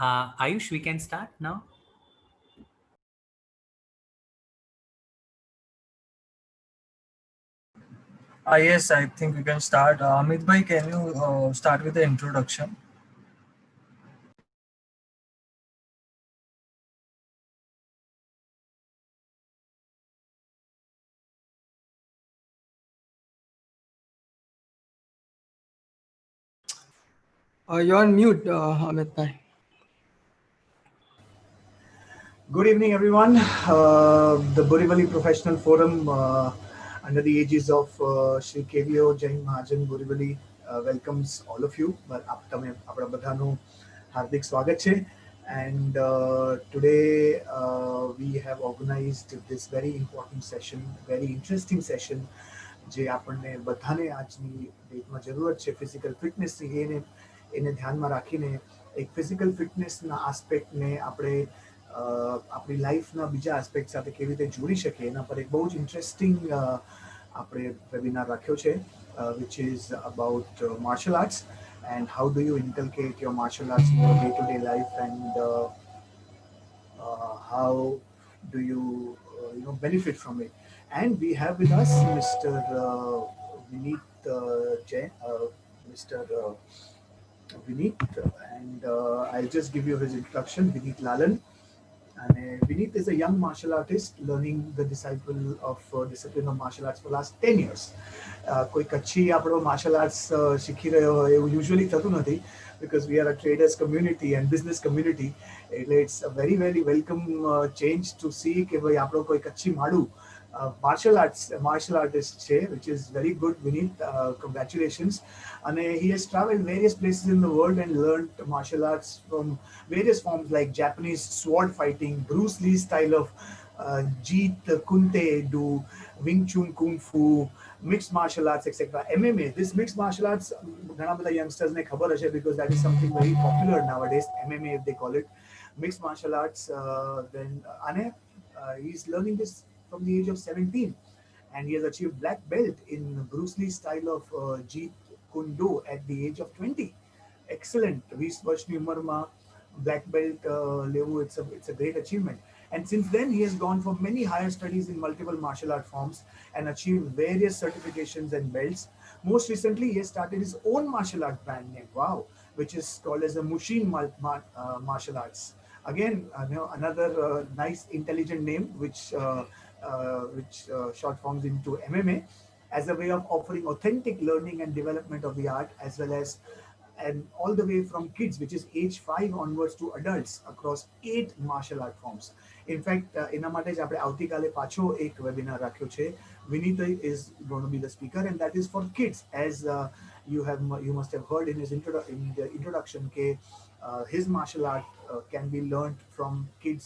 Ayush, we can start now. Yes, I think we can start. Amit bhai, can you start with the introduction? You're on mute, Amit bhai. Good evening, everyone. The Borivali Professional Forum, under the aegis of Shri KVO Jain Mahajan Borivali, welcomes all of you. આપણા બધાનું હાર્દિક સ્વાગત છે. And today we have organized this very important session, very interesting session, જે આપણને બધાને આજની ડેટમાં જરૂરત છે ફિઝિકલ ફિટનેસની એને ધ્યાનમાં રાખીને એક ફિઝિકલ ફિટનેસના આસ્પેક્ટને આપણે આપણી લાઈફના બીજા આસ્પેક્ટ સાથે કેવી રીતે જોડી શકીએ એના પર એક બહુ જ ઇન્ટરેસ્ટિંગ આપણે વેબિનાર રાખ્યો છે which is about martial arts and how do you inculcate your martial arts in your day-to-day life and how do you benefit from it. And we have with us Mr. Vineet Jain, Mr. Vineet, and I'll just give you his introduction. Vineet Lalan. And Vineet is a young martial artist learning the discipline of martial arts for last 10 years. કોઈ કચ્છી આપણો martial arts શીખી રહ્યો હોય એવું usually થતું નથી because we are a traders community and business community. It's a very very welcome change to see કે ભાઈ આપણો કોઈ કચ્છી માડું martial artist છે, which is very good. Vineet, congratulations. And he has traveled various places in the world and learned martial arts from various forms like Japanese sword fighting, Bruce Lee style of Jeet Kunte do, Wing Chun Kung Fu, mixed martial arts, etc. MMA. This mixed martial arts, ઘણા બધા youngsters ને ખબર હશે because that is something very popular nowadays. MMA, if they call it, mixed martial arts. Then Ane, he's learning this from the age of 17, and he has achieved black belt in Bruce Lee style of Jeet Kune Do at the age of 20. Excellent. 20 વર્ષની ઉંમરમાં black belt લેવું, it's a great achievement. And since then, he has gone for many higher studies in multiple martial art forms and achieved various certifications and belts. Most recently, he has started his own martial art brand name, wow, which is called as the Mushin Martial Arts. Again, another nice, intelligent name, which short forms into MMA, as a way of offering authentic learning and development of the art, as well as and all the way from kids, which is age 5 onwards, to adults across 8 martial art forms. In fact, એના માટે જ આપણે આવતીકાલે પાછો એક webinar રાખ્યો છે. Vineet is going to be the speaker, and that is for kids, as you must have heard in the introduction ke his martial art can be learned from kids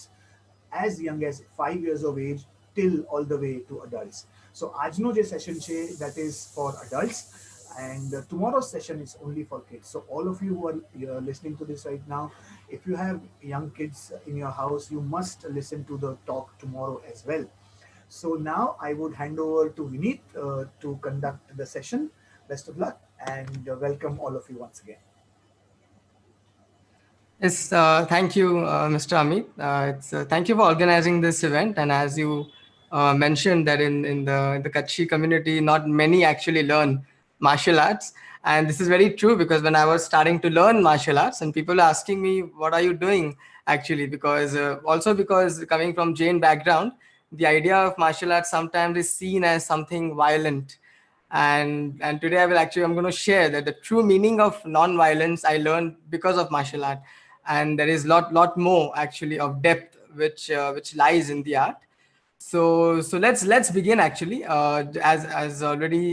as young as 5 years of age till all the way to adults. So આજનો જે session છે, that is for adults, and tomorrow's session is only for kids. So all of you who are listening to this right now, if you have young kids in your house, you must listen to the talk tomorrow as well. So now I would hand over to Vineet to conduct the session. Best of luck and welcome all of you once again. Yes, thank you, Mr. Amit. Thank you for organizing this event. And as you mentioned that in the Kutchi community, not many actually learn martial arts. And this is very true because when I was starting to learn martial arts and people are asking me, what are you doing actually? Because also because coming from Jain background, the idea of martial arts sometimes is seen as something violent. And today I'm going to share that the true meaning of non-violence I learned because of martial art. And there is lot more actually of depth which lies in the art. So let's begin actually. As already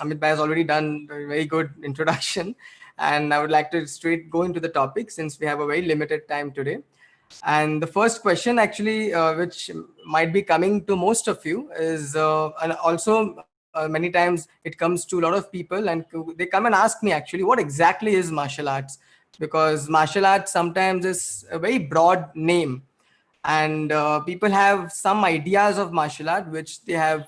Amit Bhai has already done a very good introduction, and I would like to straight go into the topic since we have a very limited time today. And the first question actually which might be coming to most of you is and also many times it comes to a lot of people and they come and ask me actually what exactly is martial arts, because martial arts sometimes is a very broad name. And people have some ideas of martial art which they have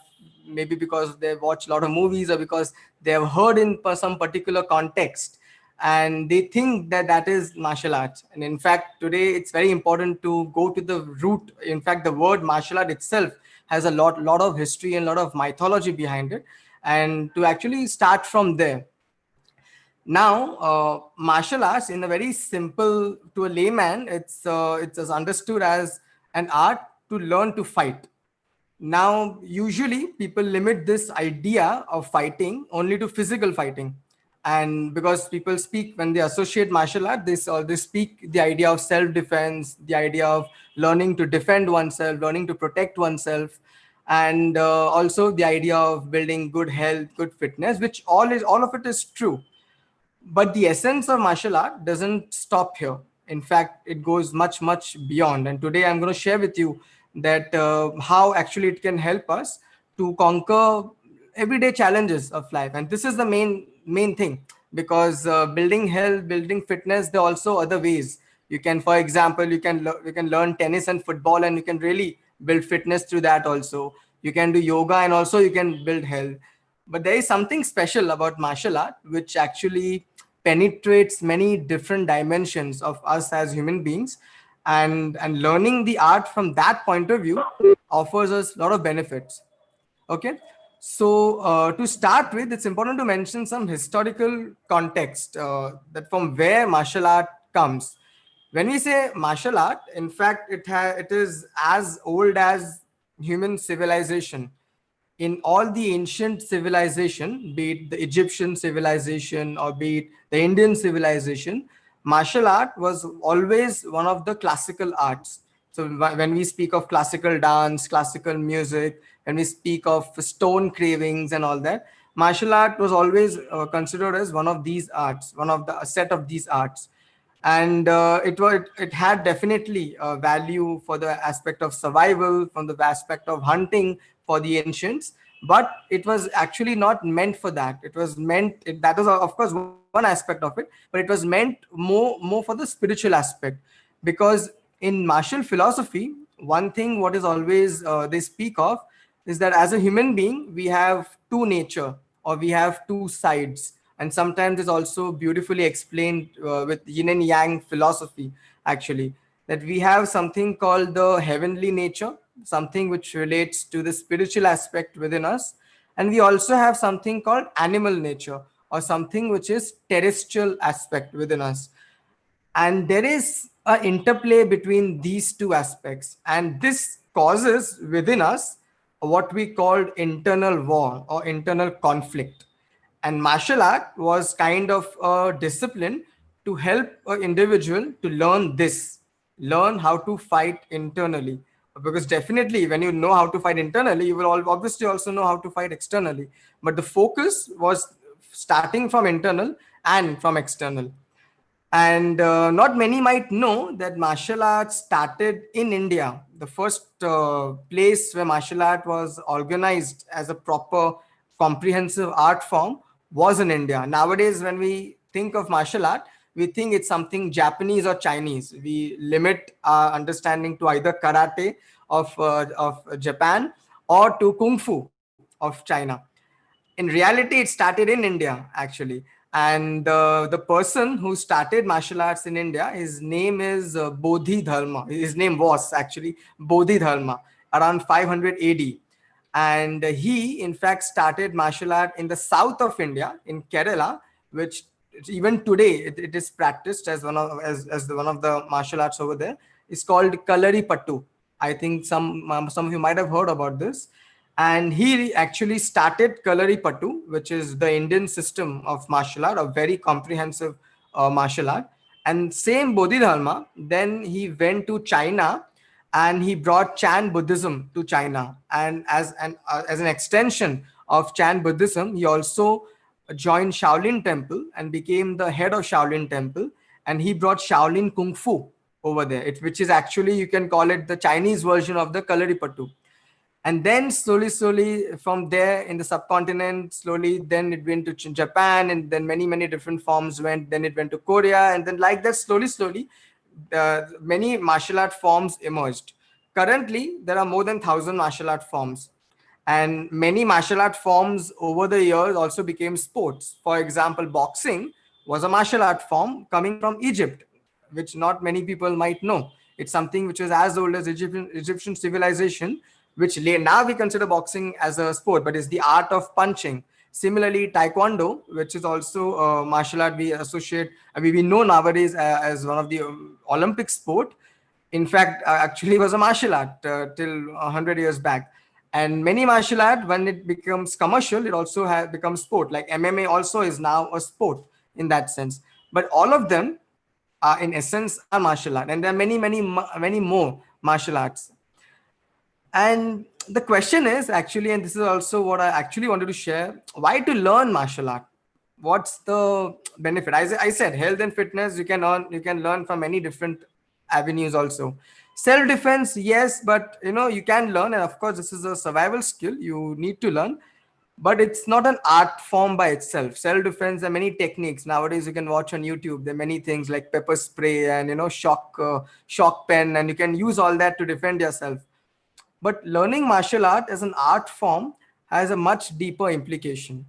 maybe because they watch a lot of movies or because they have heard in some particular context. and they think that that is martial arts. And in fact, today it's very important to go to the root. In fact, the word martial art itself has a lot of history and a lot of mythology behind it, and to actually start from there. Now, martial arts, in a very simple, to a layman, it's as understood as an art to learn to fight. Now, usually people limit this idea of fighting only to physical fighting. And because people speak, when they associate martial art, they speak the idea of self-defense, the idea of learning to defend oneself, learning to protect oneself, and also the idea of building good health, good fitness, which all of it is true. But the essence of martial art doesn't stop here. In fact, it goes much beyond. And today I'm going to share with you that how actually it can help us to conquer everyday challenges of life. And this is the main thing, because building health, building fitness, there are also other ways. You can, for example, you can learn tennis and football, and you can really build fitness through that also. You can do yoga, and also you can build health. But there is something special about martial art which actually penetrates many different dimensions of us as human beings, and learning the art from that point of view offers us a lot of benefits. Okay, so to start with, it's important to mention some historical context, that from where martial art comes. When we say martial art, in fact, it is as old as human civilization. In all the ancient civilization, be it the Egyptian civilization or be it the Indian civilization, martial art was always one of the classical arts. So when we speak of classical dance, classical music, when we speak of stone cravings and all that, martial art was always considered as one of these arts, one of the a set of these arts. And it had definitely value for the aspect of survival, from the aspect of hunting for the ancients. But it was actually not meant for that. It was that was of course one aspect of it, but it was meant more for the spiritual aspect. Because in martial philosophy, one thing what is always they speak of is that as a human being we have two nature, or we have two sides. And sometimes it's also beautifully explained with yin and yang philosophy, actually, that we have something called the heavenly nature, something which relates to the spiritual aspect within us. And we also have something called animal nature, or something which is terrestrial aspect within us. And there is an interplay between these two aspects, and this causes within us what we called internal war or internal conflict. And martial art was kind of a discipline to help an individual to learn this, learn how to fight internally. Because definitely when you know how to fight internally, you will obviously also know how to fight externally. But the focus was starting from internal and from external. And not many might know that martial arts started in India. The first place where martial art was organized as a proper comprehensive art form was in India. Nowadays, when we think of martial art, we think it's something Japanese or Chinese. We limit our understanding to either karate of Japan or to kung fu of China. In reality, it started in India, actually. And the person who started martial arts in India, his name is Bodhidharma. His name was actually Bodhidharma, around 500 AD. And he, in fact, started martial art in the south of India, in Kerala, which even today it is practiced as one of the martial arts over there. It's called Kalari Pattu. I think some of you might have heard about this. And he actually started Kalari Pattu, which is the Indian system of martial art, a very comprehensive martial art. And same Bodhidharma, then he went to China and he brought Chan Buddhism to China. And as an extension of Chan Buddhism, he also joined Shaolin Temple and became the head of Shaolin Temple. And he brought Shaolin Kung Fu over there, which is actually, you can call it the Chinese version of the Kalari Pattu. And then slowly from there in the subcontinent, slowly then it went to Japan, and then many different forms went. Then it went to Korea, and then like that slowly many martial art forms emerged. Currently, there are more than 1,000 martial art forms, and many martial art forms over the years also became sports. For example, boxing was a martial art form coming from Egypt, which not many people might know. It's something which is as old as Egyptian civilization, which now we consider boxing as a sport, but it's the art of punching. Similarly, Taekwondo, which is also a martial art we associate, we know nowadays as one of the Olympic sport. In fact, actually was a martial art till 100 years back. And many martial art, when it becomes commercial, it also becomes sport. Like MMA also is now a sport in that sense. But all of them, in essence, are martial art. And there are many more martial arts. And the question is actually, and this is also what I actually wanted to share, why to learn martial art? What's the benefit? I said health and fitness, you can learn from many different avenues also. Self-defense, yes, but you can learn, and of course, this is a survival skill you need to learn, but it's not an art form by itself. Self-defense, there are many techniques nowadays you can watch on YouTube. There are many things like pepper spray and shock pen, and you can use all that to defend yourself. But learning martial art as an art form has a much deeper implication.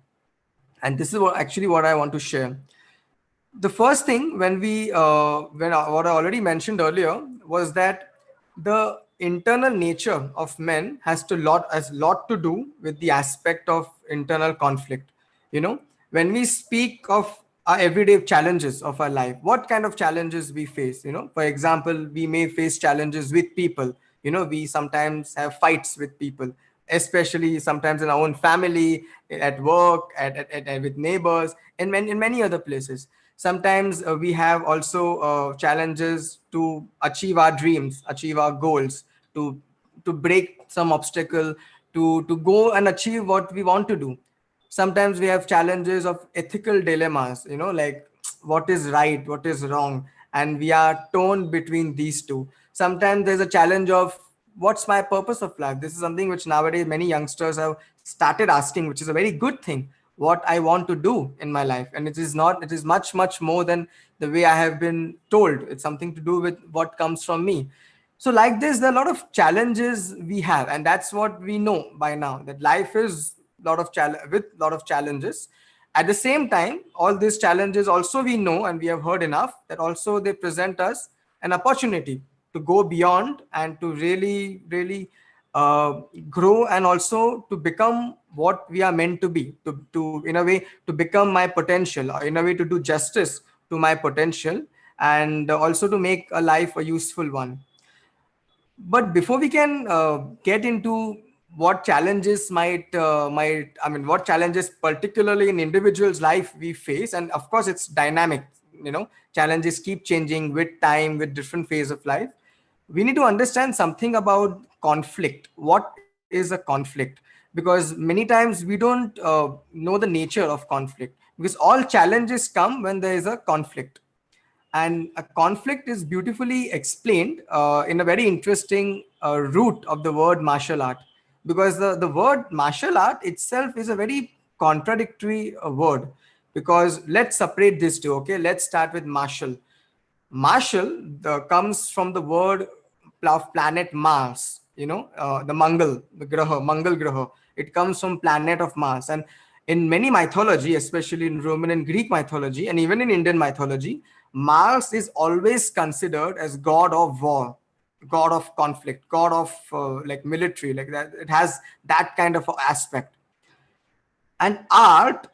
And this is what I want to share. The first thing what I already mentioned earlier was that the internal nature of men has lot to do with the aspect of internal conflict. When we speak of our everyday challenges of our life, what kind of challenges we face, for example, we may face challenges with people. We sometimes have fights with people, especially sometimes in our own family, at work, with neighbors, and in many other places. Sometimes we have also challenges to achieve our dreams, achieve our goals, to break some obstacle, to go and achieve what we want to do. Sometimes we have challenges of ethical dilemmas, like what is right, what is wrong, and we are torn between these two. Sometimes there's a challenge of what's my purpose of life. This is something which nowadays many youngsters have started asking, which is a very good thing. What I want to do in my life, and it is much more than the way I have been told. It's something to do with what comes from me. So like this, there are a lot of challenges we have, and that's what we know by now, that life is with lot of challenges. At the same time, all these challenges also we know, and we have heard enough, that also they present us an opportunity to go beyond and to really grow, and also to become what we are meant to be, to in a way to become my potential, or in a way to do justice to my potential, and also to make a life a useful one. But before we can get into what challenges what challenges particularly in individuals' life we face, and of course it's dynamic, challenges keep changing with time, with different phase of life. We need to understand something about conflict. What is a conflict? Because many times we don't know the nature of conflict, because all challenges come when there is a conflict. And a conflict is beautifully explained in a very interesting root of the word martial art, because the word martial art itself is a very contradictory word. Because let's separate these two. Okay, let's start with martial. Martial comes from the word of planet Mars, the Mangal Graha. It comes from planet of Mars. And in many mythology, especially in Roman and Greek mythology, and even in Indian mythology, Mars is always considered as god of war, god of conflict, god of like military, like that. It has that kind of aspect. And art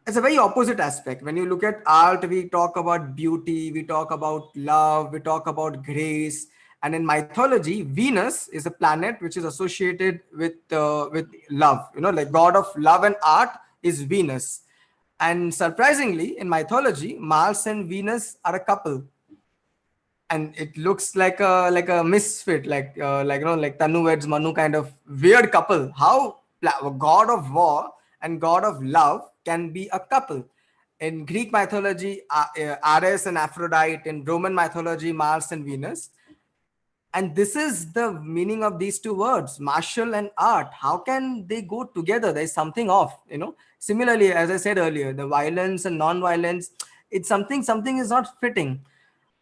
is a very opposite aspect. When you look at art, we talk about beauty, we talk about love, we talk about grace. And in mythology, Venus is a planet which is associated with love. Like god of love and art is Venus. And surprisingly, in mythology, Mars and Venus are a couple, and it looks like a misfit, like Tanu weds Manu kind of weird couple. How god of war and god of love can be a couple? In Greek mythology, Ares and Aphrodite. In Roman mythology, Mars and Venus. And this is the meaning of these two words, martial and art. How can they go together? There's something off, Similarly, as I said earlier, the violence and non-violence, it's something is not fitting.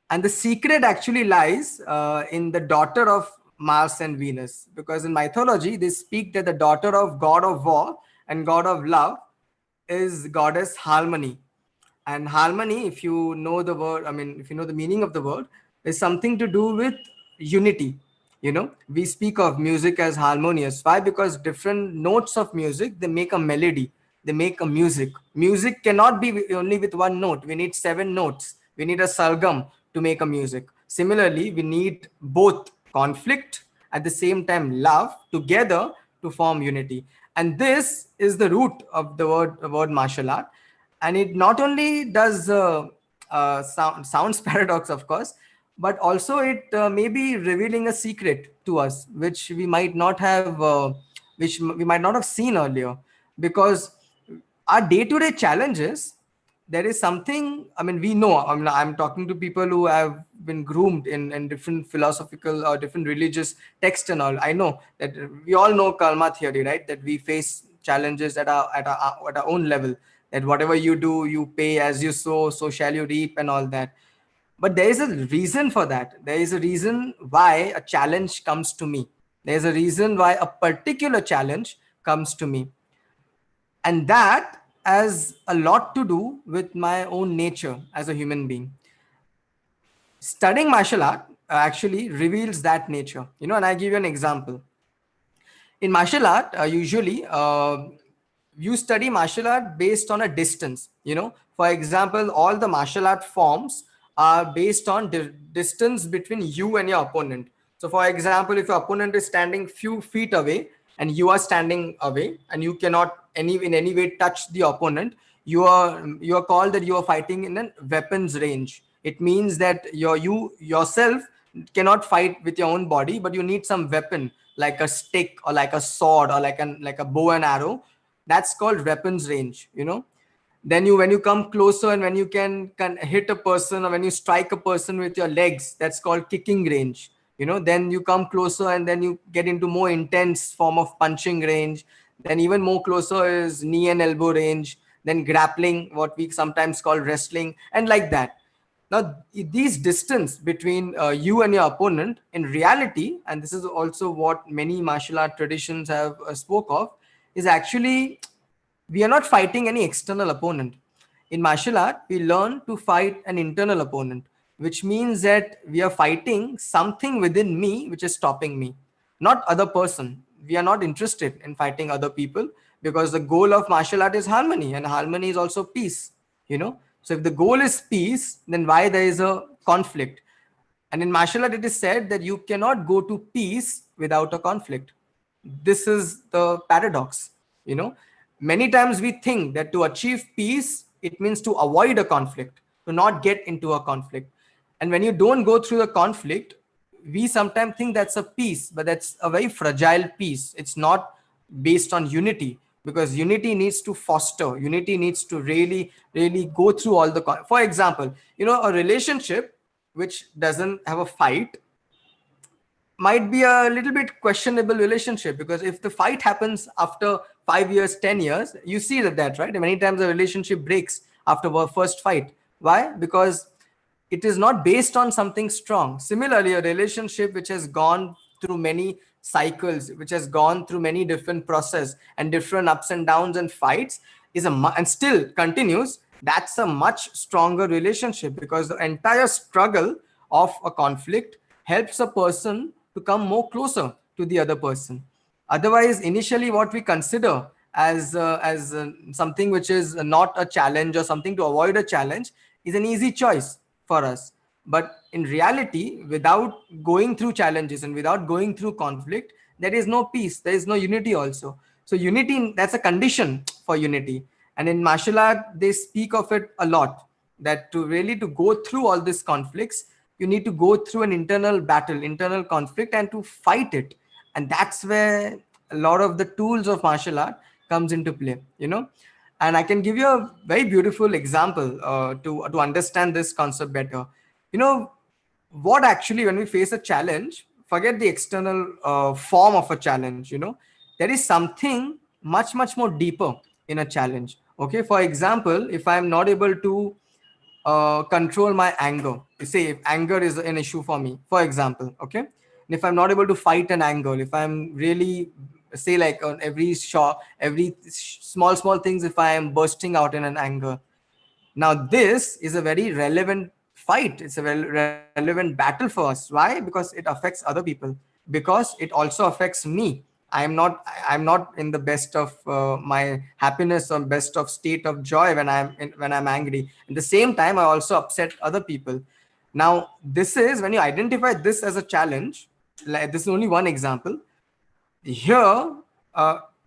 And the secret actually lies in the daughter of Mars and Venus. Because in mythology, they speak that the daughter of god of war and god of love is goddess Harmony. And harmony, if you know the word, I mean, if you know the meaning of the word, is something to do with unity. You know, we speak of music as harmonious. Why? Because different notes of music, they make a melody, they make a music. Music cannot be only with one note. We need seven notes. We need a sargam to make a music. Similarly, we need both conflict, at the same time love, together to form unity. And this is the root of the word martial art. And it not only does sounds paradox, of course, but also it may be revealing a secret to us which we might not have we might not have seen earlier. Because our day-to-day challenges, there is something, I mean, we know, I'm talking to people who have been groomed in different philosophical or different religious texts and all. I know that we all know karma theory, right? That we face challenges at our own level, that whatever you do, you pay, as you sow, so shall you reap, and all that. But there is a reason for that. There is a reason why a challenge comes to me. There's a reason why a particular challenge comes to me. And that has a lot to do with my own nature as a human being. Studying martial art actually reveals that nature, you know. And I give you an example. In martial art, usually you study martial art based on a distance, you know. For example, all the martial art forms are based on distance between you and your opponent. So for example, if your opponent is standing few feet away and you are standing away and you cannot in any way touch the opponent, you are called that you are fighting in a weapons range. It means that you yourself cannot fight with your own body, but you need some weapon like a stick or like a sword or like a bow and arrow. That's called weapons range, you know. Then when you come closer and when you can hit a person, or when you strike a person with your legs, that's called kicking range, you know. Then you come closer and then you get into more intense form of punching range. Then even more closer is knee and elbow range. Then grappling, what we sometimes call wrestling, and like that. Now, these distance between you and your opponent, in reality, and this is also what many martial art traditions have spoke of, is actually we are not fighting any external opponent. In martial art, we learn to fight an internal opponent, which means that we are fighting something within me which is stopping me, not other person. We are not interested in fighting other people, because the goal of martial art is harmony, and harmony is also peace, you know. So if the goal is peace, then why there is a conflict? And in martial art, it is said that you cannot go to peace without a conflict. This is the paradox, you know. Many times we think that to achieve peace, it means to avoid a conflict, to not get into a conflict. And when you don't go through the conflict, we sometimes think that's a peace, but that's a very fragile peace. It's not based on unity, because unity needs to foster, unity needs to really, really go through all the. For example, you know, a relationship which doesn't have a fight might be a little bit questionable relationship, because if the fight happens after 5 years, 10 years, you see that right? And many times a relationship breaks after the first fight. Why? Because it is not based on something strong. Similarly, a relationship which has gone through many cycles, which has gone through many different process and different ups and downs and fights, and still continues, that's a much stronger relationship, because the entire struggle of a conflict helps a person to come more closer to the other person. Otherwise, initially what we consider as something which is not a challenge or something to avoid a challenge is an easy choice for us. But in reality, without going through challenges and without going through conflict, there is no peace, there is no unity also. So unity, that's a condition for unity. And in martial art, they speak of it a lot, that to go through all these conflicts, you need to go through an internal battle, internal conflict, and to fight it. And that's where a lot of the tools of martial art comes into play, you know. And I can give you a very beautiful example to understand this concept better. You know, what actually, when we face a challenge, forget the external form of a challenge, you know, there is something much, much more deeper in a challenge. Okay, for example, if I'm not able to control my anger, say if anger is an issue for me, for example, okay, and if I'm not able to fight an anger, if I'm really, say, like on every small things, if I am bursting out in an anger, Now this is a very relevant fight. It's a relevant battle for us. Why? Because it affects other people, because it also affects me. I'm not in the best of my happiness or best of state of joy when I'm angry. At the same time, I also upset other people. Now this is when you identify this as a challenge. Like, this is only one example. Here,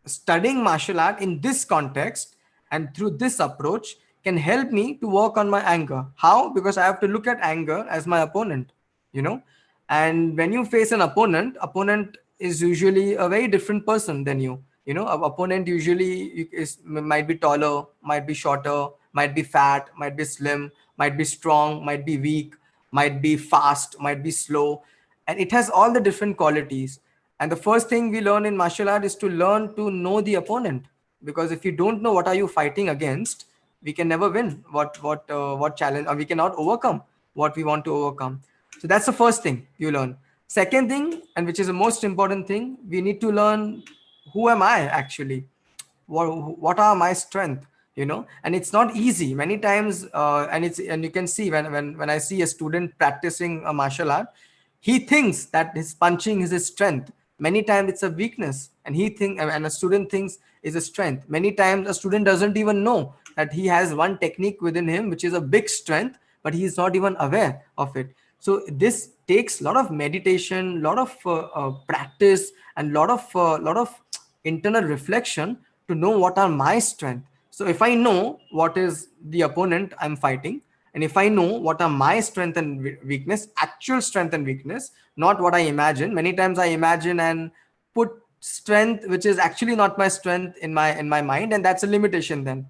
studying martial art in this context and through this approach can help me to work on my anger. How? Because I have to look at anger as my opponent, you know. And when you face an opponent is usually a very different person than you. You know, an opponent usually might be taller, might be shorter, might be fat, might be slim, might be strong, might be weak, might be fast, might be slow, and it has all the different qualities. And the first thing we learn in martial art is to learn to know the opponent, because if you don't know what are you fighting against, we can never win what challenge, or we cannot overcome what we want to overcome. So that's the first thing you learn. Second thing, and which is the most important thing, we need to learn, who am I actually? What are my strength? You know, and it's not easy many times. And you can see when I see a student practicing a martial art, he thinks that his punching is his strength. Many times it's a weakness, and a student thinks is a strength. Many times a student doesn't even know that he has one technique within him which is a big strength, but he is not even aware of it. So this takes a lot of meditation, lot of practice, and lot of internal reflection to know what are my strengths. So if I know what is the opponent I'm fighting, and if I know what are my strength and weakness, actual strength and weakness, not what I imagine. Many times I imagine and put strength which is actually not my strength in my mind, and that's a limitation then.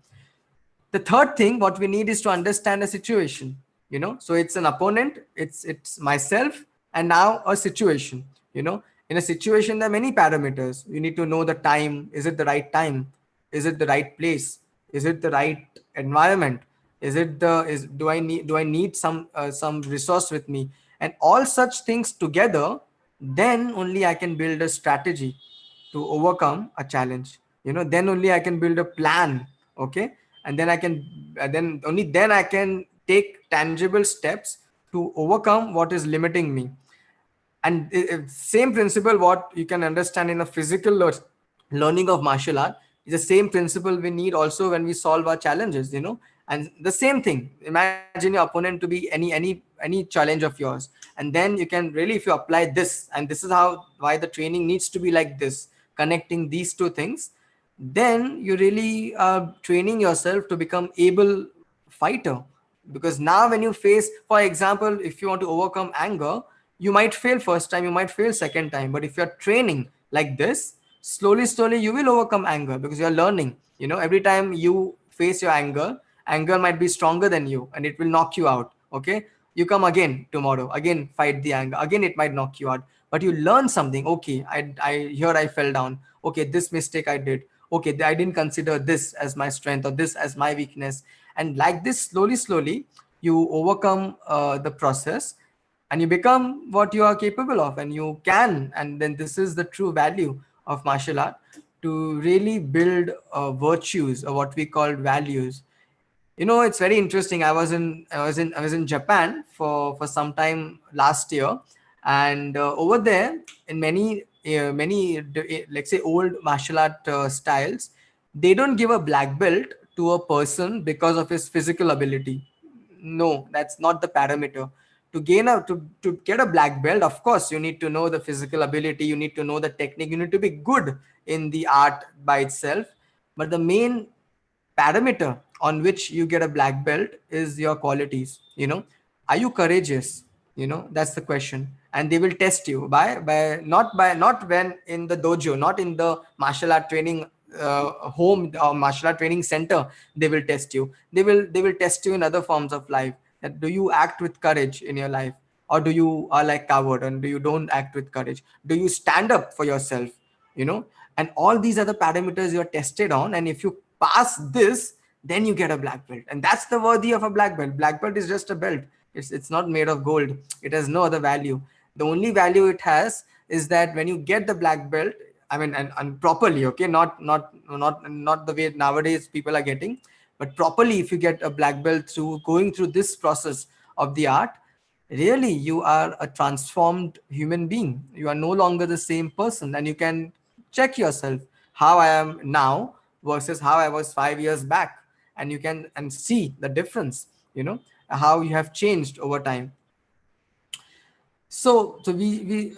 The third thing what we need is to understand a situation, you know. So it's an opponent, it's myself, and now a situation, you know. In a situation there are many parameters. You need to know the time. Is it the right time? Is it the right place? Is it the right environment? Is it the is do I need some resource with me? And all such things together, then only I can build a strategy to overcome a challenge. You know, then only I can build a plan. Okay. And then I can take tangible steps to overcome what is limiting me. And same principle what you can understand in a physical learning of martial art is the same principle we need also when we solve our challenges, you know. And the same thing, imagine your opponent to be any challenge of yours, and then you can really, if you apply this, and this is how why the training needs to be like this, connecting these two things, then you really are training yourself to become able fighter. Because now when you face, for example, if you want to overcome anger, you might fail first time, you might fail second time, but if you're training like this, slowly you will overcome anger, because you're learning. You know, every time you face your anger might be stronger than you, and it will knock you out. Okay, you come again tomorrow, again fight the anger, again it might knock you out, but you learn something. Okay, I fell down. Okay, this mistake I did. Okay, I didn't consider this as my strength or this as my weakness. And like this, slowly you overcome the process, and you become what you are capable of, and you can. And then this is the true value of martial art, to really build virtues, or what we call values. You know, it's very interesting. I was in Japan for some time last year, and over there, in many let's say old martial art styles, they don't give a black belt to a person because of his physical ability. No, that's not the parameter. To get a black belt, of course you need to know the physical ability, you need to know the technique, you need to be good in the art by itself. But the main parameter on which you get a black belt is your qualities. You know, are you courageous? You know, that's the question. And they will test you not when in the dojo, not in the martial art training home or martial art training center. They will test you. They will test you in other forms of life. That do you act with courage in your life, or do you are like coward and do you don't act with courage? Do you stand up for yourself? You know, and all these other parameters you are tested on, and if you pass this, then you get a black belt. And that's the worthy of a black belt. Black belt is just a belt. It's not made of gold. It has no other value. The only value it has is that when you get the black belt, I mean, and properly, okay, not the way nowadays people are getting. But properly, if you get a black belt through going through this process of the art, really you are a transformed human being. You are no longer the same person, and you can check yourself how I am now versus how I was 5 years back, and you can and see the difference, how you have changed over time. So we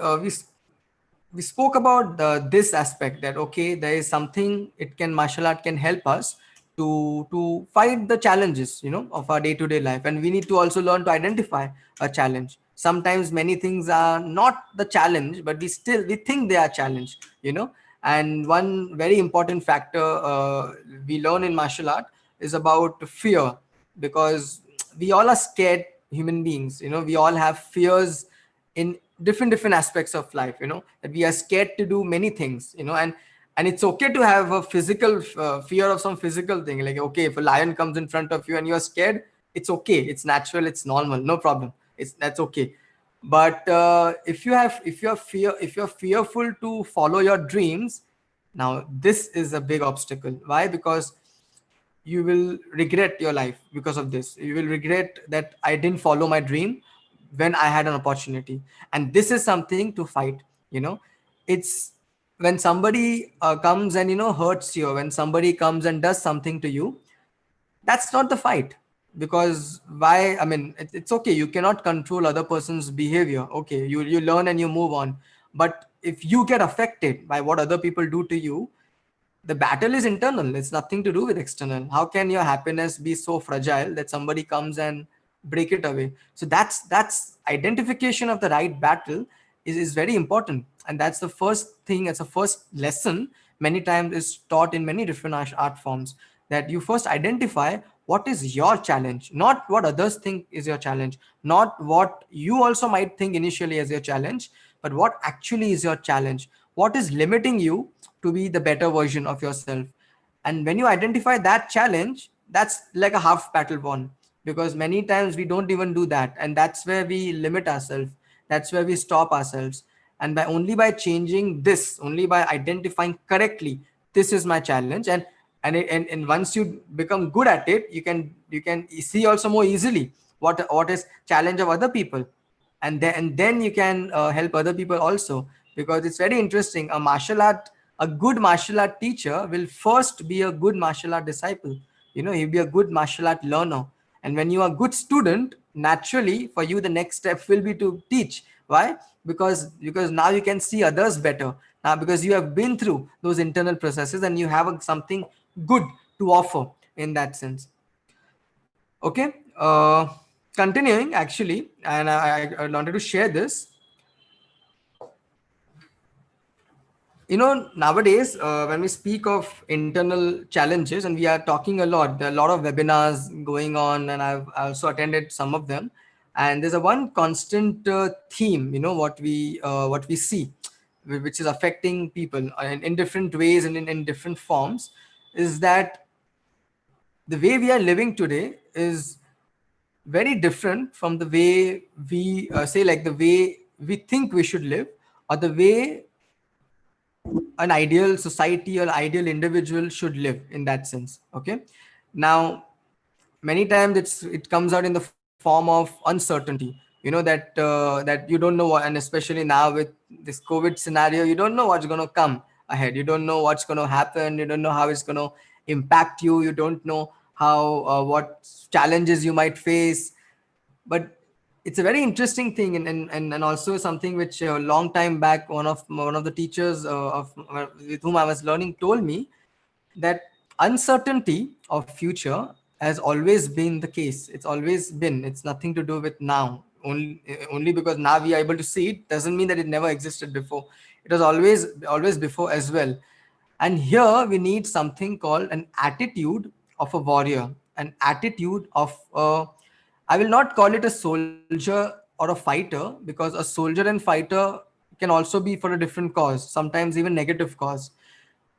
spoke about this aspect, that okay, there is something, martial art can help us to fight the challenges, of our day-to-day life, and we need to also learn to identify a challenge. Sometimes many things are not the challenge, but we think they are challenge, and one very important factor we learn in martial art is about fear, because we all are scared human beings. We all have fears in different aspects of life, that we are scared to do many things, and it's okay to have a physical fear of some physical thing. Like, okay, if a lion comes in front of you and you're scared, it's okay, it's natural, it's normal, no problem, that's okay. But if you're fearful to follow your dreams, now this is a big obstacle. Why? Because you will regret your life. Because of this, you will regret that I didn't follow my dream when I had an opportunity. And this is something to fight. It's when somebody comes and hurts you, when somebody comes and does something to you, that's not the fight. Because why? I mean, it's okay, you cannot control other person's behavior. Okay, you learn and you move on. But if you get affected by what other people do to you, the battle is internal. It's nothing to do with external. How can your happiness be so fragile that somebody comes and break it away? So that's identification of the right battle is very important. And that's the first thing, it's a first lesson many times is taught in many different art forms, that you first identify what is your challenge, not what others think is your challenge, not what you also might think initially as your challenge, but what actually is your challenge, what is limiting you to be the better version of yourself. And when you identify that challenge, that's like a half battle won, because many times we don't even do that, and that's where we limit ourselves, that's where we stop ourselves. And by changing this, only by identifying correctly, this is my challenge, and once you become good at it, you can see also more easily what is challenge of other people, and then you can help other people also. Because it's very interesting, a good martial art teacher will first be a good martial art disciple. He'll be a good martial art learner. And when you are a good student, naturally for you the next step will be to teach. Why? Because now you can see others better, now because you have been through those internal processes and you have something good to offer in that sense. Okay, continuing actually, and I wanted to share this. Nowadays, when we speak of internal challenges, and we are talking a lot, there are a lot of webinars going on, and I've also attended some of them. And there's a one constant theme, what we see, which is affecting people in different ways and in different forms, is that the way we are living today is very different from the way we say, like the way we think we should live, or the way an ideal society or ideal individual should live in that sense. Okay, now many times it comes out in the form of uncertainty, that you don't know what, and especially now with this COVID scenario, you don't know what's going to come ahead, you don't know what's going to happen, you don't know how it's going to impact you, you don't know how what challenges you might face. But it's a very interesting thing, and also something which a long time back one of the teachers with whom I was learning told me, that uncertainty of future has always been the case. It's always been. It's nothing to do with now. Only because now we are able to see it doesn't mean that it never existed before. It was always before as well. And here we need something called an attitude of a warrior, an attitude of I will not call it a soldier or a fighter, because a soldier and fighter can also be for a different cause, sometimes even negative cause.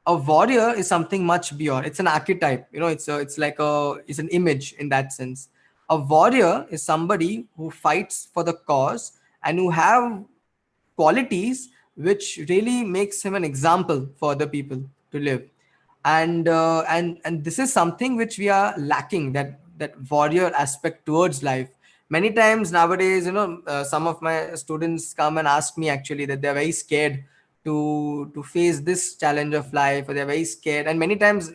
A warrior is something much beyond. It's an archetype, it's an image in that sense. A warrior is somebody who fights for the cause and who have qualities which really makes him an example for other people to live. And this is something which we are lacking, that warrior aspect towards life. Many times nowadays, some of my students come and ask me actually that they're very scared to face this challenge of life, or they're very scared, and many times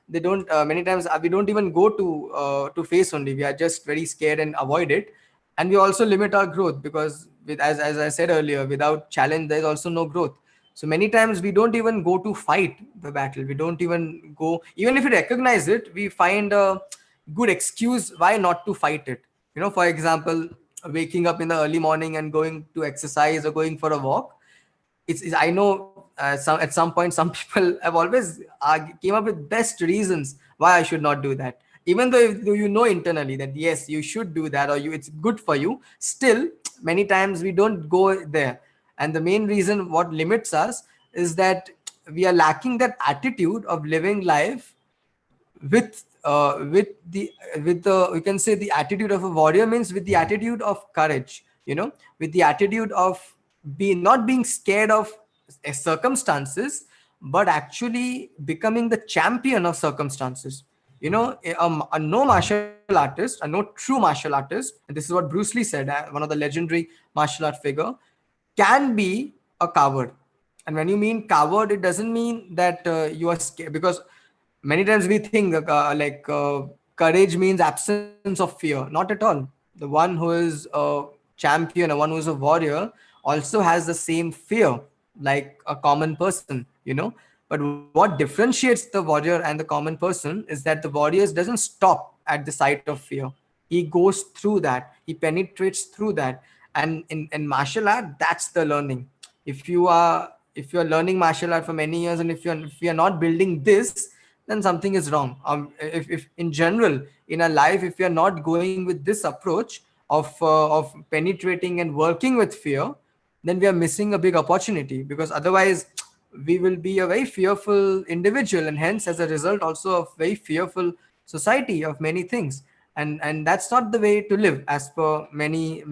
they don't many times we don't even go to face only. We are just very scared and avoid it. And we also limit our growth, because as I said earlier, without challenge there's also no growth. So many times we don't even go to fight the battle. We don't even go, even if we recognize it, we find a good excuse why not to fight it. For example, waking up in the early morning and going to exercise or going for a walk. It's I know at some point some people have always came up with best reasons why I should not do that. Even though if you know internally that yes, you should do that, or it's good for you, still many times we don't go there. And the main reason what limits us is that we are lacking that attitude of living life with the we can say the attitude of a warrior, means with the attitude of courage, with the attitude of not being scared of circumstances, but actually becoming the champion of circumstances. A no martial artist, a no true martial artist, and this is what Bruce Lee said, one of the legendary martial art figure, can be a coward. And when you mean coward, it doesn't mean that you are scared, because many times we think courage means absence of fear. Not at all. The one who is a champion, or one who is a warrior, also has the same fear like a common person, but what differentiates the warrior and the common person is that the warrior doesn't stop at the sight of fear. He goes through that, he penetrates through that. And in martial art, that's the learning. If you're learning martial art for many years, and if you're not building this, then something is wrong. If in general in our life, if you're not going with this approach of penetrating and working with fear, then we are missing a big opportunity, because otherwise we will be a very fearful individual, and hence as a result also of very fearful society of many things. And that's not the way to live, as per many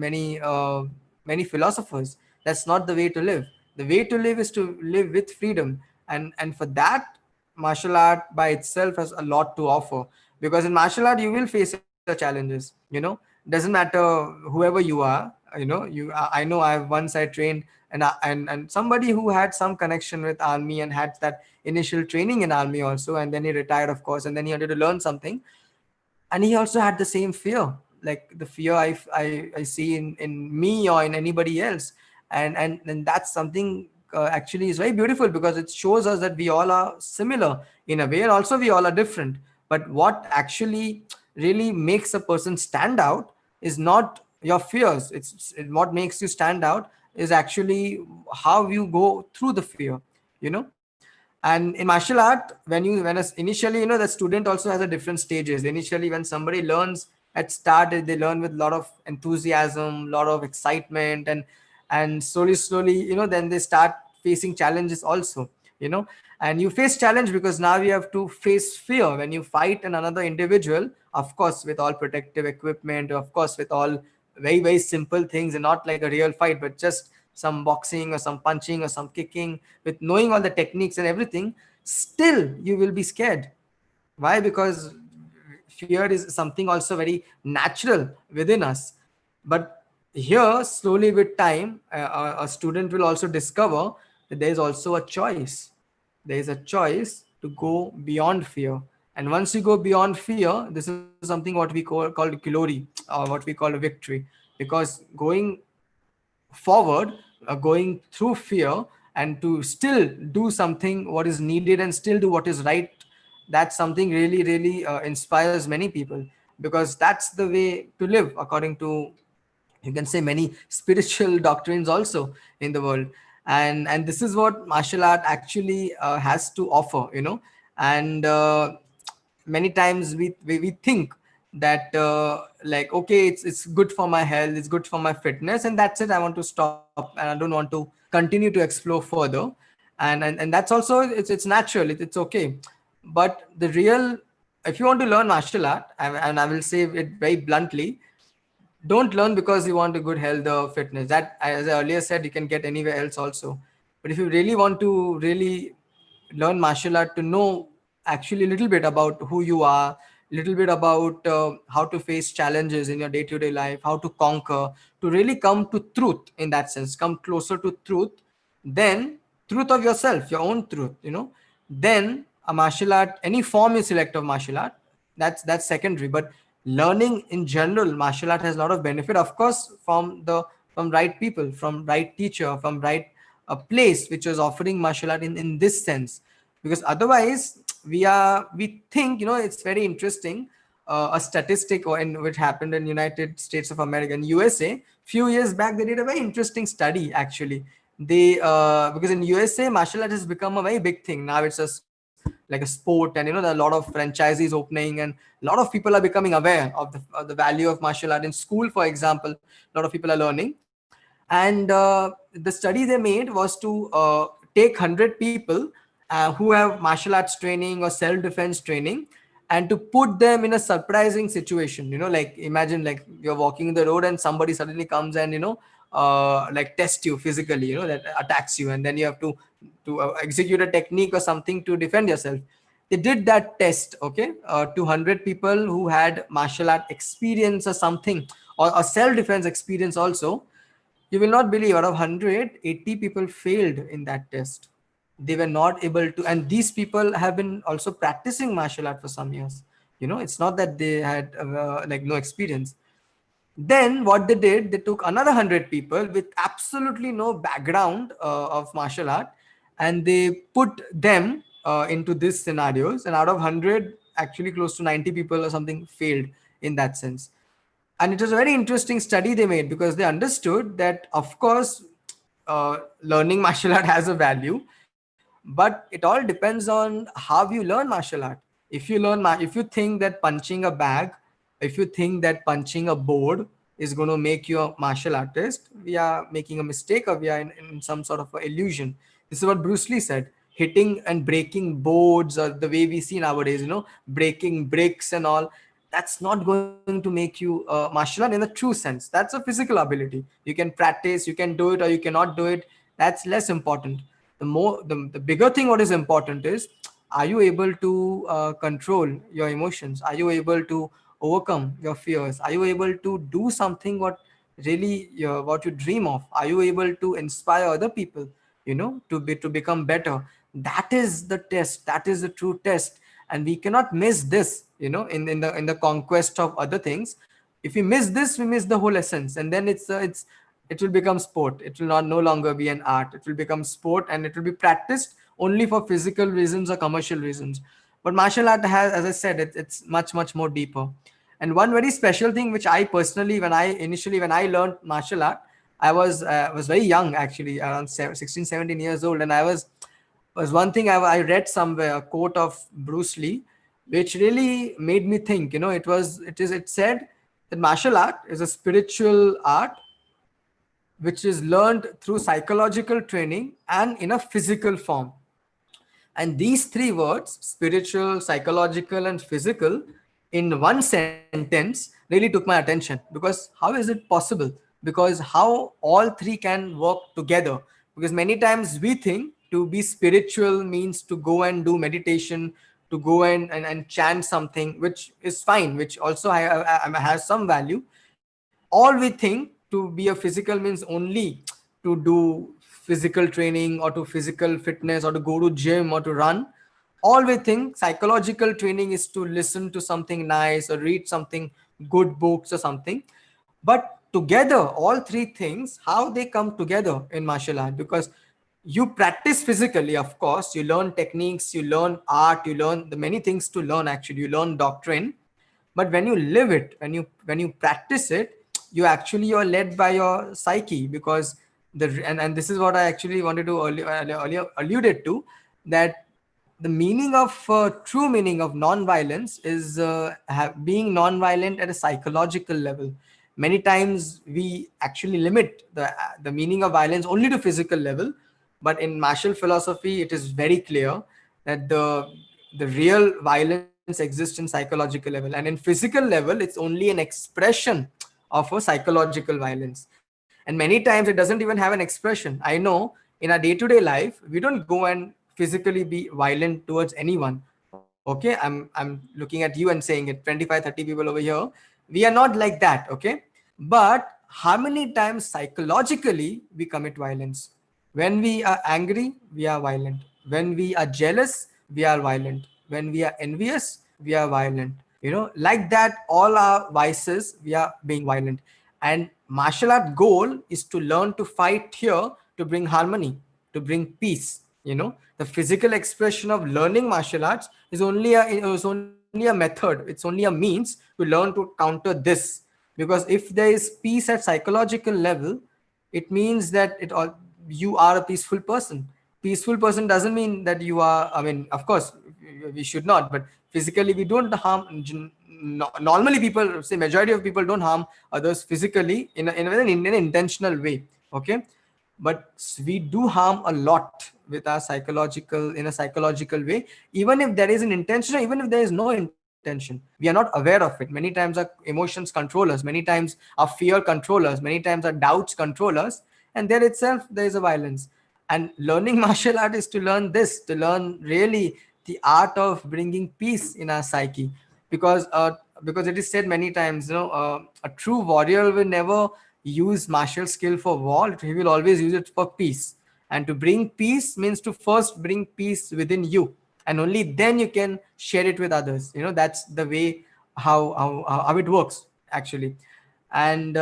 philosophers. That's not the way to live. The way to live is to live with freedom, and for that, martial art by itself has a lot to offer. Because in martial art you will face the challenges. Doesn't matter whoever you are. I know I trained, and somebody who had some connection with army and had that initial training in army also, and then he retired, of course, and then he wanted to learn something, and he also had the same fear, like the fear I see in me or in anybody else. And that's something actually is very beautiful, because it shows us that we all are similar in a way, and also we all are different. But what actually really makes a person stand out is not your fears. What makes you stand out is actually how you go through the fear. And in martial art, initially, the student also has a different stages. Initially, when somebody learns at start, they learn with a lot of enthusiasm, lot of excitement, and slowly, then they start facing challenges also. And you face challenge because now you have to face fear when you fight another individual, of course with all protective equipment, of course with all very very simple things, and not like a real fight, but just some boxing or some punching or some kicking, with knowing all the techniques and everything. Still you will be scared. Why? Because fear is something also very natural within us. But here, slowly with time, a student will also discover that there is also a choice. There is a choice to go beyond fear. And once you go beyond fear, this is something what we call glory, or what we call a victory. Because going forward, going through fear, and to still do something what is needed and still do what is right, that's something really really inspires many people, because that's the way to live according to, you can say, many spiritual doctrines also in the world. And this is what martial art actually has to offer. And many times we think that like, okay, it's good for my health, it's good for my fitness, and that's it, I want to stop and I don't want to continue to explore further. And that's also, it's natural, it's okay. But the real, if you want to learn martial art, and I will say it very bluntly, don't learn because you want a good health or fitness. That, as I earlier said, you can get anywhere else also. But if you really want to really learn martial art to know actually a little bit about who you are, a little bit about how to face challenges in your day-to-day life, how to conquer, to really come to truth in that sense, come closer to truth, then truth of yourself, your own truth, then a martial art, any form you select of martial art, that's secondary. But learning in general, martial art has a lot of benefit, of course, from right people, from right teacher, from right place which is offering martial art in this sense. Because otherwise we think, it's very interesting, a statistic in which happened in United States of America, in USA, few years back. They did a very interesting study actually. They because in USA martial art has become a very big thing now. It's just like a sport, and there are a lot of franchises opening, and a lot of people are becoming aware of the value of martial art. In school, for example, a lot of people are learning. And the study they made was to take 100 people who have martial arts training or self-defense training, and to put them in a surprising situation. Like, imagine like you're walking in the road and somebody suddenly comes and like test you physically, that attacks you, and then you have to execute a technique or something to defend yourself. They did that test, okay, to 100 people who had martial art experience or something, or self-defense experience also. You will not believe, out of 100, 80 people failed in that test. They were not able to, and these people have been also practicing martial art for some years. It's not that they had like no experience. Then what they did, they took another 100 people with absolutely no background of martial art, and they put them into these scenarios. And out of 100, actually close to 90 people or something failed in that sense. And it was a very interesting study they made, because they understood that, of course, learning martial art has a value, but it all depends on how you learn martial art. If you think that punching a bag, if you think that punching a board is going to make you a martial artist, we are making a mistake, or we are in some sort of illusion. This is what Bruce Lee said: hitting and breaking boards, or the way we see nowadays, breaking bricks and all, that's not going to make you a martial art in the true sense. That's a physical ability. You can practice, you can do it, or you cannot do it. That's less important. The bigger thing, what is important is, are you able to control your emotions? Are you able to overcome your fears? Are you able to do something what really what you dream of? Are you able to inspire other people, to become better? That is the test. That is the true test. And we cannot miss this, in the conquest of other things. If we miss this, we miss the whole essence. And then it will become sport. It will no longer be an art. It will become sport, and it will be practiced only for physical reasons or commercial reasons. But martial art has, as I said, it's much, much more deeper. And one very special thing which I personally, when I learned martial art, I was very young, actually, around 16, 17 years old. And was one thing I read somewhere, a quote of Bruce Lee, which really made me think. It said that martial art is a spiritual art which is learned through psychological training and in a physical form. And these three words, spiritual, psychological, and physical, in one sentence really took my attention. Because how is it possible? Because how all three can work together? Because many times we think to be spiritual means to go and do meditation, to go and chant something, which is fine, which also has some value. All we think to be a physical means only to do physical training, or to physical fitness, or to go to gym, or to run. All we think psychological training is to listen to something nice, or read something good books or something. But together, all three things, how they come together in martial art? Because you practice physically, of course, you learn techniques, you learn art, you learn the many things to learn. Actually, you learn doctrine. But when you live it, when you practice it, you're led by your psyche. Because and this is what I actually wanted to earlier alluded to, that the meaning of true meaning of non-violence is being non-violent at a psychological level. Many times we actually limit the meaning of violence only to physical level, but in martial philosophy it is very clear that the real violence exists in psychological level, and in physical level it's only an expression of a psychological violence. And many times it doesn't even have an expression. I know in our day-to-day life we don't go and physically be violent towards anyone. Okay, I'm looking at you and saying it, 25, 30 people over here. We are not like that, okay? But how many times psychologically we commit violence? When we are angry, we are violent. When we are jealous, we are violent. When we are envious, we are violent. Like that, all our vices, we are being violent. And martial art goal is to learn to fight here to bring harmony, to bring peace. The physical expression of learning martial arts is only a method. It's only a means to learn to counter this. Because if there is peace at psychological level, it means that you are a peaceful person. Peaceful person doesn't mean that you are, I mean, of course we should not, but physically we don't harm. Normally people say, majority of people don't harm others physically in an intentional way, okay? But we do harm a lot with our psychological, in a psychological way, even if there is an intention, or even if there is no intention. We are not aware of it. Many times our emotions control us, many times our fear control us, many times our doubts control us, and there itself there is a violence. And learning martial art is to learn this, to learn really the art of bringing peace in our psyche. Because it is said many times, a true warrior will never use martial skill for war. He will always use it for peace. And to bring peace means to first bring peace within you, and only then you can share it with others. That's the way how it works actually. And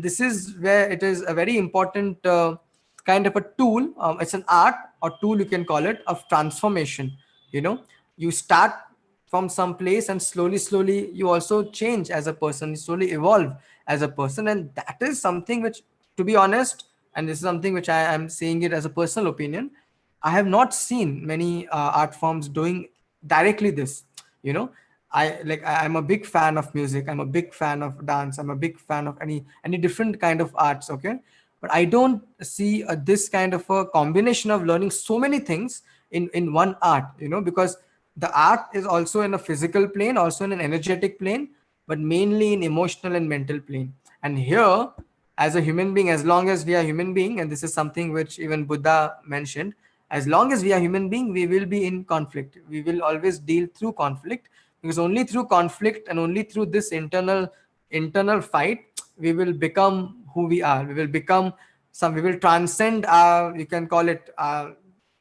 this is where it is a very important kind of a tool. It's an art or tool, you can call it, of transformation. You start from some place, and slowly you also change as a person, you slowly evolve as a person. And that is something which, to be honest, and this is something which I am saying it as a personal opinion, I have not seen many art forms doing directly this. you know I'm a big fan of music, I'm a big fan of dance, I'm a big fan of any different kind of arts, okay? But I don't see this kind of a combination of learning so many things in one art, because the art is also in a physical plane, also in an energetic plane, but mainly in emotional and mental plane. And here, as a human being, as long as we are human being, and this is something which even Buddha mentioned, as long as we are human being, we will be in conflict, we will always deal through conflict, because only through conflict and only through this internal fight we will become who we are. We will transcend our, you can call it, our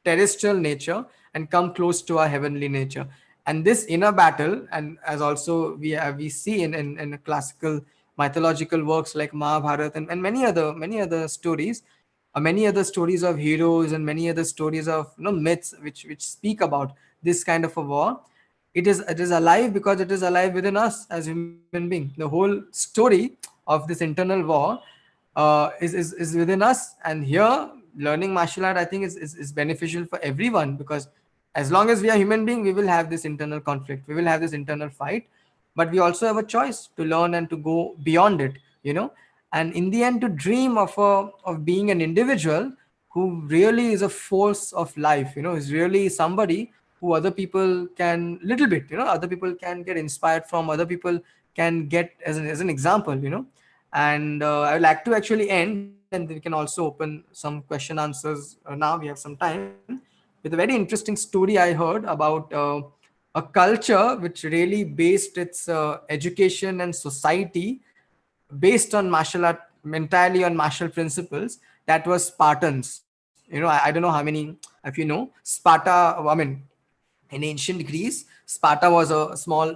terrestrial nature, and come close to our heavenly nature. And this inner battle, and as also we see in classical mythological works like Mahabharata, and many other stories, many other stories of heroes, and many other stories of myths which speak about this kind of a war. It is alive because it is alive within us as human being. The whole story of this internal war is within us. And here, learning martial art, I think, is beneficial for everyone, because as long as we are human being, we will have this internal conflict, we will have this internal fight, but we also have a choice to learn and to go beyond it. And in the end, to dream of being an individual who really is a force of life, is really somebody who other people can, little bit, other people can get inspired from, other people can get as an example. And I would like to actually end, and we can also open some question answers. Now we have some time, with a very interesting story I heard about a culture which really based its education and society based on martial art, entirely on martial principles. That was Spartans. I don't know how many, if you know Sparta. I mean, in ancient Greece, Sparta was a small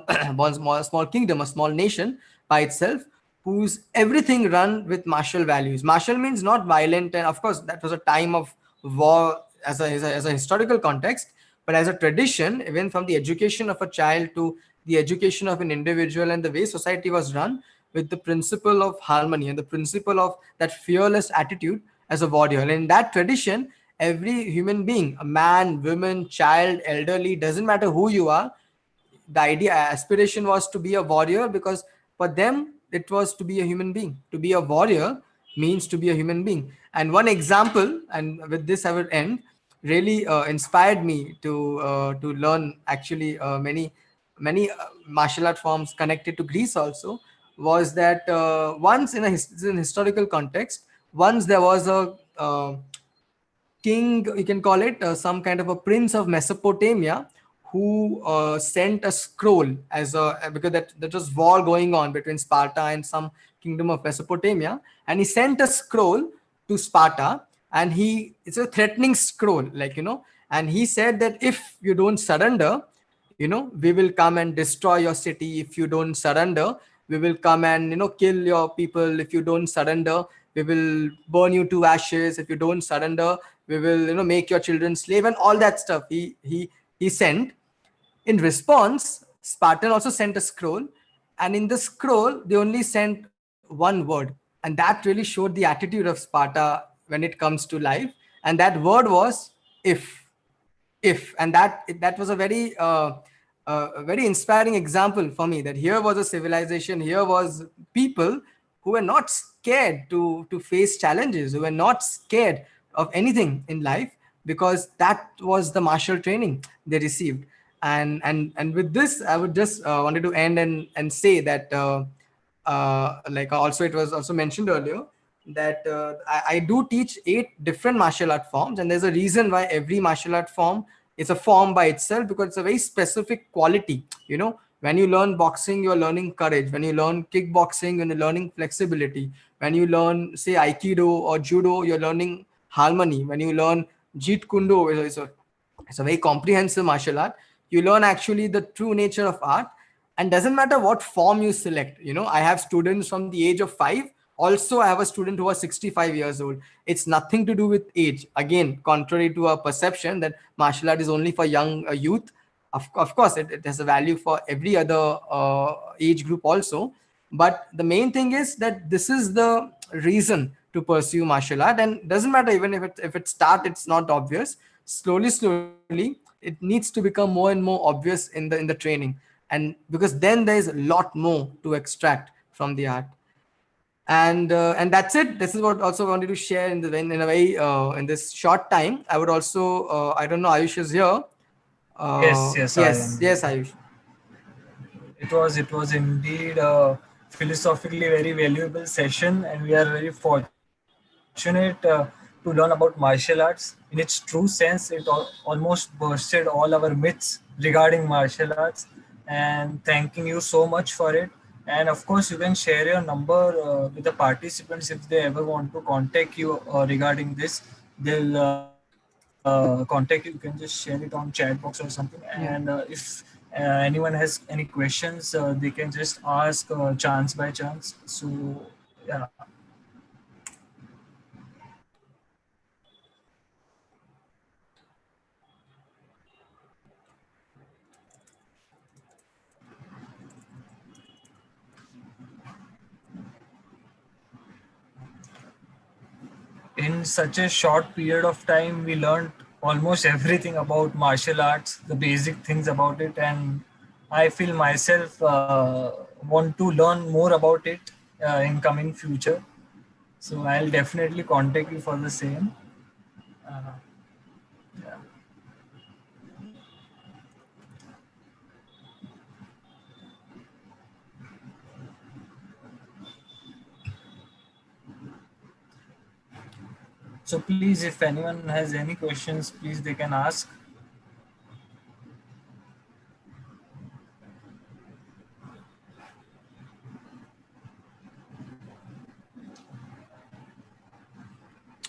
kingdom, a small nation by itself, whose everything run with martial values. Martial means not violent, and of course that was a time of war as a historical context, but as a tradition, even from the education of a child to the education of an individual, and the way society was run with the principle of harmony and the principle of that fearless attitude as a warrior. And in that tradition, every human being, a man, woman, child, elderly, doesn't matter who you are, the aspiration was to be a warrior, because for them it was to be a human being. To be a warrior means to be a human being. And one example, and with this I will end, really inspired me to learn actually many martial art forms connected to Greece also, was that once in historical context, once there was a king, you can call it, some kind of a prince of Mesopotamia, who sent a scroll as because that was war going on between Sparta and some kingdom of Mesopotamia, and he sent a scroll to Sparta, and it's a threatening scroll, like, and he said that if you don't surrender, we will come and destroy your city. If you don't surrender, we will come and kill your people. If you don't surrender, we will burn you to ashes. If you don't surrender, we will make your children slave, and all that stuff he sent. In response, Spartan also sent a scroll, and in the scroll they only sent one word, and that really showed the attitude of Sparta when it comes to life. And that word was if. And that was a very inspiring example for me, that here was a civilization, here was people who were not scared to face challenges, who were not scared of anything in life, because that was the martial training they received. And with this, I would just wanted to end and say that like also it was also mentioned earlier that I do teach 8 different martial art forms, and there's a reason why every martial art form is a form by itself, because it's a very specific quality. When you learn boxing, you're learning courage. When you learn kickboxing, you're learning flexibility. When you learn, say, Aikido or Judo, you're learning harmony. When you learn Jeet Kune Do, it's a very comprehensive martial art. You learn actually the true nature of art, and doesn't matter what form you select. I have students from the age of 5. Also, I have a student who was 65 years old. It's nothing to do with age. Again, contrary to our perception that martial art is only for young youth. Of course, it has a value for every other age group also. But the main thing is that this is the reason to pursue martial art, and doesn't matter even if it's not obvious. Slowly, it needs to become more and more obvious in the training, and because then there is a lot more to extract from the art. And that's it. This is what also I wanted to share in a very in this short time. I would also I don't know, Ayush is here. Yes, I am. Yes, Ayush. It was indeed a philosophically very valuable session, and we are very fortunate to learn about martial arts in its true sense. It almost bursted all our myths regarding martial arts, and thanking you so much for it. And of course, you can share your number with the participants if they ever want to contact you regarding this. They'll contact you. You can just share it on chat box or something. And if anyone has any questions, they can just ask chance by chance. So, yeah. In such a short period of time, we learned almost everything about martial arts, the basic things about it, and I feel myself want to learn more about it in coming future. So I'll definitely contact you for the same. Uh, yeah. So please, if anyone has any questions, please they can ask.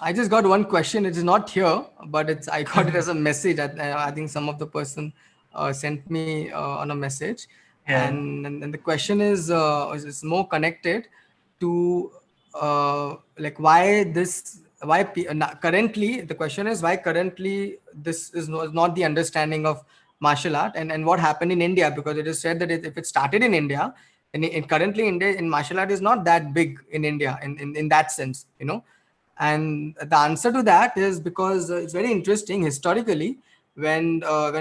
I just got one question. It is not here, but I got it as a message. I think some of the person sent me on a message, Yeah. and the question is more connected to like currently the question is why currently this is not the understanding of martial art, and what happened in India, because it is said that if it started in India, and currently India in martial art is not that big in India in that sense. And the answer to that is because it's very interesting. Historically, when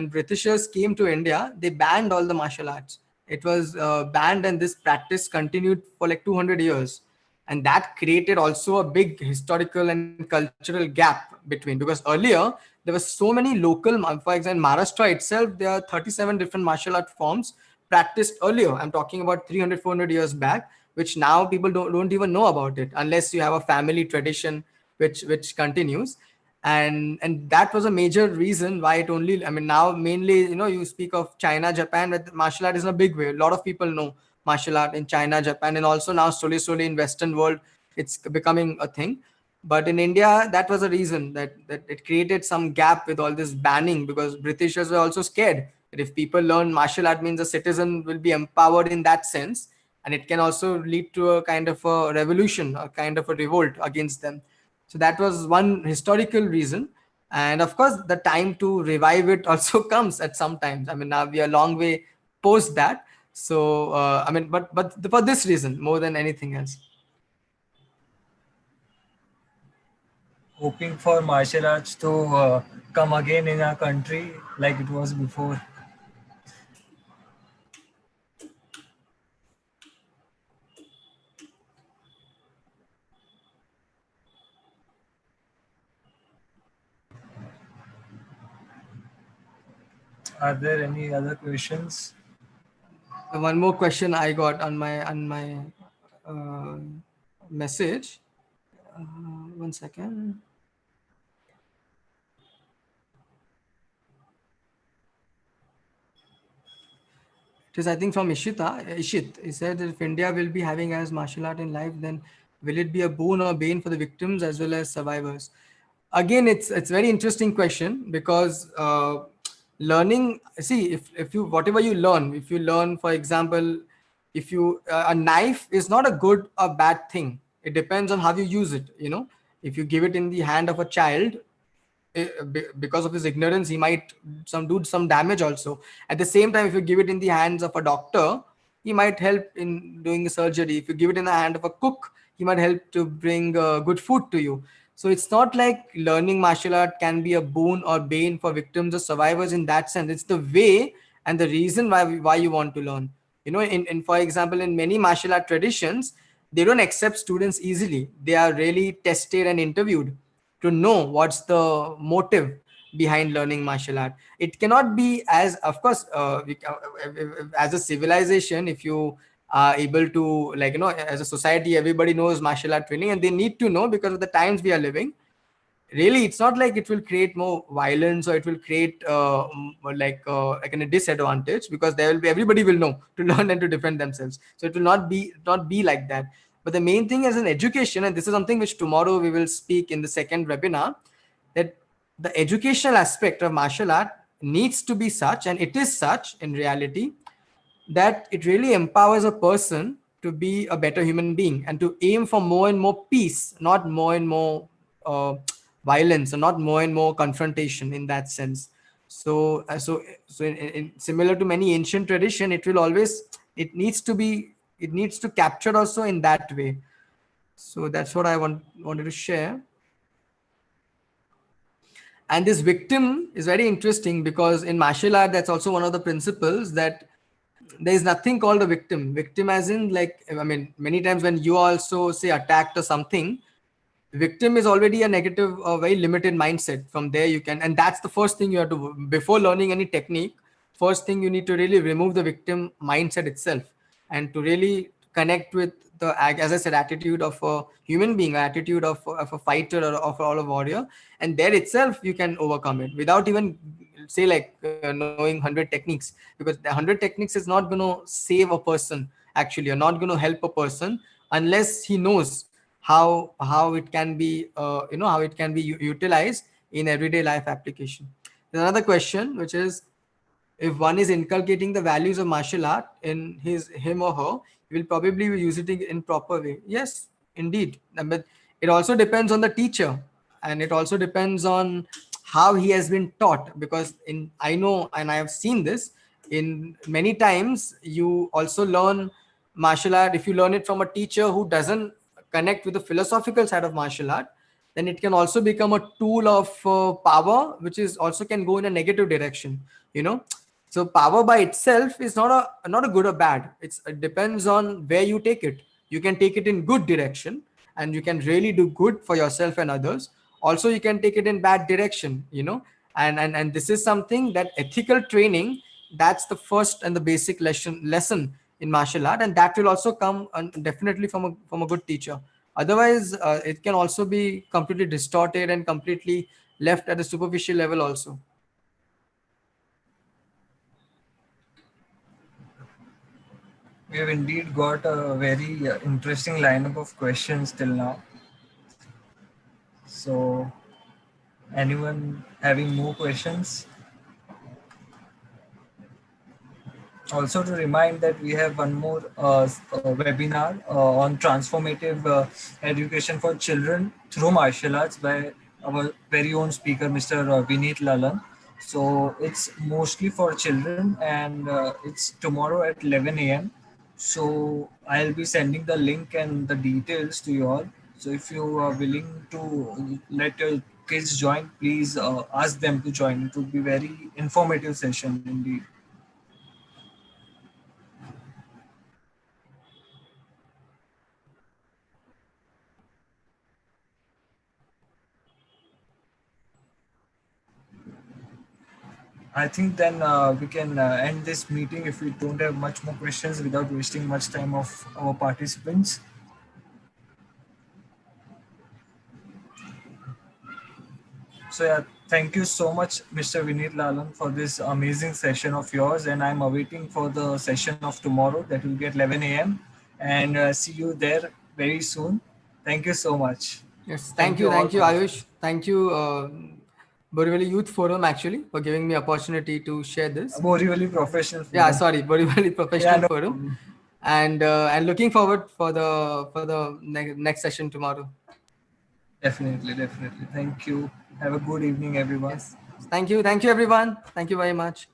Britishers came to India, they banned all the martial arts. It was banned, and this practice continued for like 200 years. And that created also a big historical and cultural gap between, because earlier there were so many local, for example, Maharashtra itself, there are 37 different martial art forms practiced earlier. I'm talking about 300, 400 years back, which now people don't even know about it unless you have a family tradition which continues. and that was a major reason why it only, I mean, now mainly, you speak of China, Japan, but martial art is in a big way. A lot of people know martial art in China, Japan, and also now slowly in Western world it's becoming a thing. But in India, that was a reason that it created some gap with all this banning, because Britishers were also scared that if people learn martial art, means a citizen will be empowered in that sense, and it can also lead to a kind of a revolution, a kind of a revolt against them. So that was one historical reason. And of course, the time to revive it also comes at some times. I mean, now we are a long way post that. So, I mean, but for this reason, more than anything else. Hoping for martial arts to come again in our country like it was before. Are there any other questions? One more question I got on my message. One second. It is, I think, from Ishit. He said, if India will be having as martial art in life, then will it be a boon or bane for the victims as well as survivors? Again, it's very interesting question, because learning, see, if you, whatever you learn, if you learn, for example, if you a knife is not a good or bad thing. It depends on how you use it. If you give it in the hand of a child, because of his ignorance, he might do some damage also. At the same time, if you give it in the hands of a doctor, he might help in doing surgery. If you give it in the hand of a cook, he might help to bring good food to you. So it's not like learning martial art can be a boon or bane for victims or survivors in that sense. It's the way and the reason why you want to learn. In for example, in many martial art traditions, they don't accept students easily. They are really tested and interviewed to know what's the motive behind learning martial art. It cannot be, as of course, as a civilization, if you are able to, like, as a society, everybody knows martial art training, and they need to know because of the times we are living. Really, it's not like it will create more violence, or it will create like a disadvantage, because there will be, everybody will know to learn and to defend themselves. So it will not be like that. But the main thing is in education, and this is something which tomorrow we will speak in the second webinar, that the educational aspect of martial art needs to be such, and it is such in reality, that it really empowers a person to be a better human being and to aim for more and more peace, not more and more violence, or not more and more confrontation in that sense. So similar to many ancient tradition, it needs to capture also in that way. So that's what I wanted to share. And this victim is very interesting, because in martial art, that's also one of the principles, that there is nothing called a victim. Victim as in, like, I mean, many times when you also say attacked or something, victim is already a negative, a very limited mindset. From there you can, and that's the first thing you have to, before learning any technique, first thing you need to really remove the victim mindset itself, and to really connect with the, as I said, attitude of a human being, attitude of a fighter, or of a warrior. And there itself you can overcome it without even say like knowing 100 techniques, because the 100 techniques is not going to save a person, actually, or not going to help a person, unless he knows how it can be how it can be utilized in everyday life application. There's another question, which is, if one is inculcating the values of martial art in him or her, he will probably use it in proper way. Yes, indeed. But it also depends on the teacher, and it also depends on how he has been taught, because I know, and I have seen this in many times, you also learn martial art. If you learn it from a teacher who doesn't connect with the philosophical side of martial art, then it can also become a tool of power, which is also can go in a negative direction. So power by itself is not a good or bad. It depends on where you take it. You can take it in good direction, and you can really do good for yourself and others. Also, you can take it in bad direction. And this is something that ethical training, that's the first and the basic lesson in martial art, and that will also come definitely from a good teacher. Otherwise, it can also be completely distorted and completely left at the superficial level also. We have indeed got a very interesting lineup of questions till now. So, anyone having more questions? Also, to remind that we have one more webinar on transformative education for children through martial arts by our very own speaker, Mr. Vineet Lalan. So it's mostly for children, and it's tomorrow at 11 a.m. So I'll be sending the link and the details to you all. So if you are willing to let your kids join, please ask them to join. It would be very informative session indeed. I think then we can end this meeting if we don't have much more questions without wasting much time of our participants. So yeah, thank you so much, Mr. Vineet Lalan, for this amazing session of yours. And I'm awaiting for the session of tomorrow that will be at 11 a.m. And see you there very soon. Thank you so much. Yes, Thank you all thank you, for joining. Ayush. Thank you, Borivali Youth Forum, actually, for giving me opportunity to share this. Borivali Professional Yeah, Forum. sorry, Borivali Yeah, Professional no Forum, problem. and looking forward for the next session tomorrow. Definitely, definitely. Thank you. Have a good evening, everyone. Yes, thank you, everyone. Thank you very much.